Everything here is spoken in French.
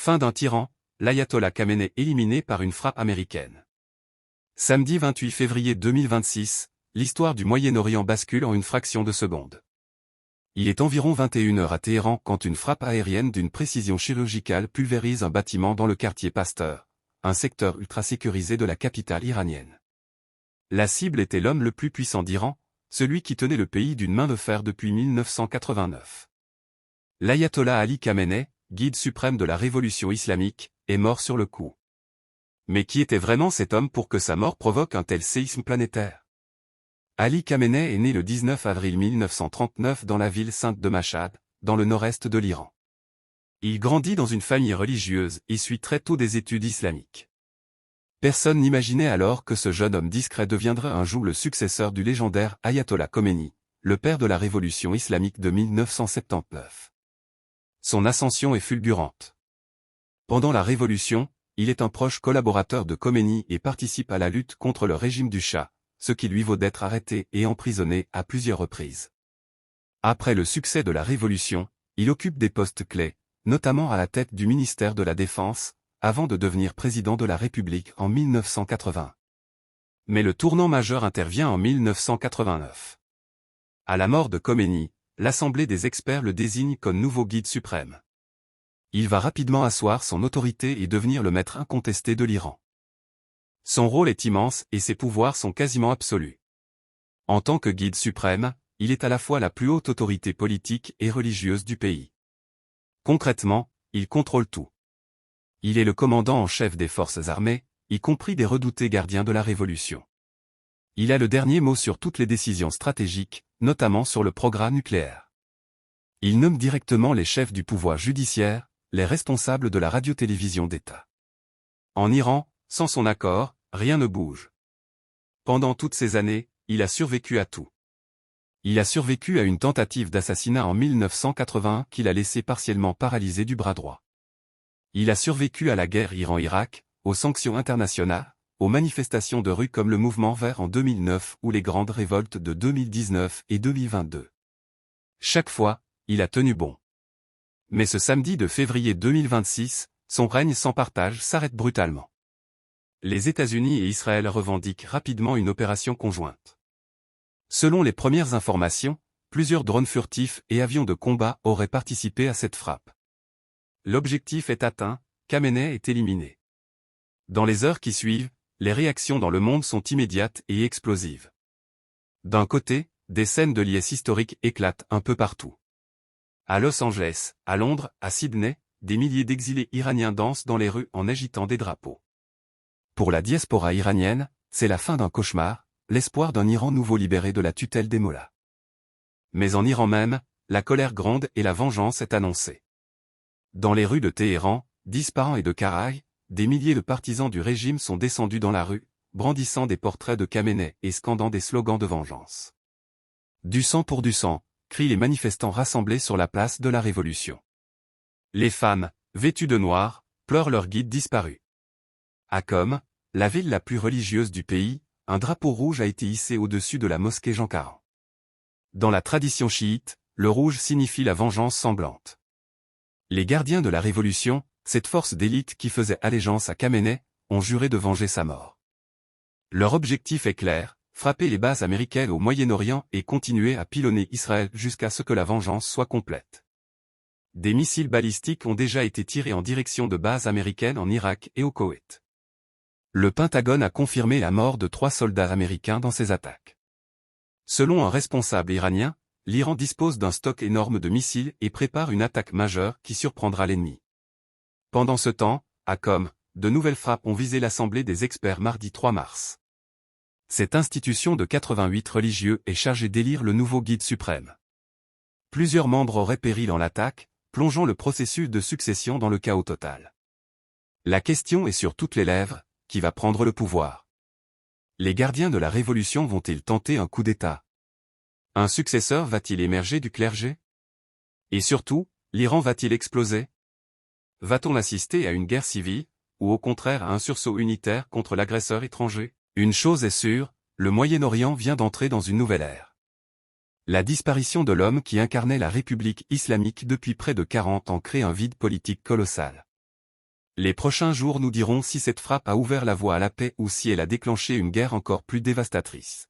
Fin d'un tyran, l'ayatollah Khamenei éliminé par une frappe américaine. Samedi 28 février 2026, l'histoire du Moyen-Orient bascule en une fraction de seconde. Il est environ 21 heures à Téhéran quand une frappe aérienne d'une précision chirurgicale pulvérise un bâtiment dans le quartier Pasteur, un secteur ultra sécurisé de la capitale iranienne. La cible était l'homme le plus puissant d'Iran, celui qui tenait le pays d'une main de fer depuis 1989. L'ayatollah Ali Khamenei, guide suprême de la révolution islamique, est mort sur le coup. Mais qui était vraiment cet homme pour que sa mort provoque un tel séisme planétaire? Ali Khamenei est né le 19 avril 1939 dans la ville sainte de Mashhad, dans le nord-est de l'Iran. Il grandit dans une famille religieuse et suit très tôt des études islamiques. Personne n'imaginait alors que ce jeune homme discret deviendrait un jour le successeur du légendaire Ayatollah Khomeini, le père de la révolution islamique de 1979. Son ascension est fulgurante. Pendant la révolution, il est un proche collaborateur de Khomeini et participe à la lutte contre le régime du Shah, ce qui lui vaut d'être arrêté et emprisonné à plusieurs reprises. Après le succès de la révolution, il occupe des postes clés, notamment à la tête du ministère de la Défense, avant de devenir président de la République en 1980. Mais le tournant majeur intervient en 1989. À la mort de Khomeini, l'Assemblée des experts le désigne comme nouveau guide suprême. Il va rapidement asseoir son autorité et devenir le maître incontesté de l'Iran. Son rôle est immense et ses pouvoirs sont quasiment absolus. En tant que guide suprême, il est à la fois la plus haute autorité politique et religieuse du pays. Concrètement, il contrôle tout. Il est le commandant en chef des forces armées, y compris des redoutés gardiens de la Révolution. Il a le dernier mot sur toutes les décisions stratégiques, notamment sur le programme nucléaire. Il nomme directement les chefs du pouvoir judiciaire, les responsables de la radio-télévision d'État. En Iran, sans son accord, rien ne bouge. Pendant toutes ces années, il a survécu à tout. Il a survécu à une tentative d'assassinat en 1981 qu'il a laissé partiellement paralysé du bras droit. Il a survécu à la guerre Iran-Irak, aux sanctions internationales, aux manifestations de rue comme le mouvement vert en 2009 ou les grandes révoltes de 2019 et 2022. Chaque fois, il a tenu bon. Mais ce samedi de février 2026, son règne sans partage s'arrête brutalement. Les États-Unis et Israël revendiquent rapidement une opération conjointe. Selon les premières informations, plusieurs drones furtifs et avions de combat auraient participé à cette frappe. L'objectif est atteint, Khamenei est éliminé. Dans les heures qui suivent, les réactions dans le monde sont immédiates et explosives. D'un côté, des scènes de liesse historiques éclatent un peu partout. À Los Angeles, à Londres, à Sydney, des milliers d'exilés iraniens dansent dans les rues en agitant des drapeaux. Pour la diaspora iranienne, c'est la fin d'un cauchemar, l'espoir d'un Iran nouveau libéré de la tutelle des mollahs. Mais en Iran même, la colère gronde et la vengeance est annoncée. Dans les rues de Téhéran, d'Ispahan et de Karaj, des milliers de partisans du régime sont descendus dans la rue, brandissant des portraits de Khamenei et scandant des slogans de vengeance. Du sang pour du sang, crient les manifestants rassemblés sur la place de la Révolution. Les femmes, vêtues de noir, pleurent leur guide disparu. À Qom, la ville la plus religieuse du pays, un drapeau rouge a été hissé au-dessus de la mosquée Jean Caran. Dans la tradition chiite, le rouge signifie la vengeance sanglante. Les gardiens de la Révolution, cette force d'élite qui faisait allégeance à Khamenei, ont juré de venger sa mort. Leur objectif est clair, frapper les bases américaines au Moyen-Orient et continuer à pilonner Israël jusqu'à ce que la vengeance soit complète. Des missiles balistiques ont déjà été tirés en direction de bases américaines en Irak et au Koweït. Le Pentagone a confirmé la mort de 3 soldats américains dans ces attaques. Selon un responsable iranien, l'Iran dispose d'un stock énorme de missiles et prépare une attaque majeure qui surprendra l'ennemi. Pendant ce temps, à Qom, de nouvelles frappes ont visé l'Assemblée des experts mardi 3 mars. Cette institution de 88 religieux est chargée d'élire le nouveau guide suprême. Plusieurs membres auraient péri dans l'attaque, plongeant le processus de succession dans le chaos total. La question est sur toutes les lèvres, qui va prendre le pouvoir? Les gardiens de la Révolution vont-ils tenter un coup d'État? Un successeur va-t-il émerger du clergé? Et surtout, l'Iran va-t-il exploser? Va-t-on assister à une guerre civile, ou au contraire à un sursaut unitaire contre l'agresseur étranger? Une chose est sûre, le Moyen-Orient vient d'entrer dans une nouvelle ère. La disparition de l'homme qui incarnait la République islamique depuis près de 40 ans crée un vide politique colossal. Les prochains jours nous diront si cette frappe a ouvert la voie à la paix ou si elle a déclenché une guerre encore plus dévastatrice.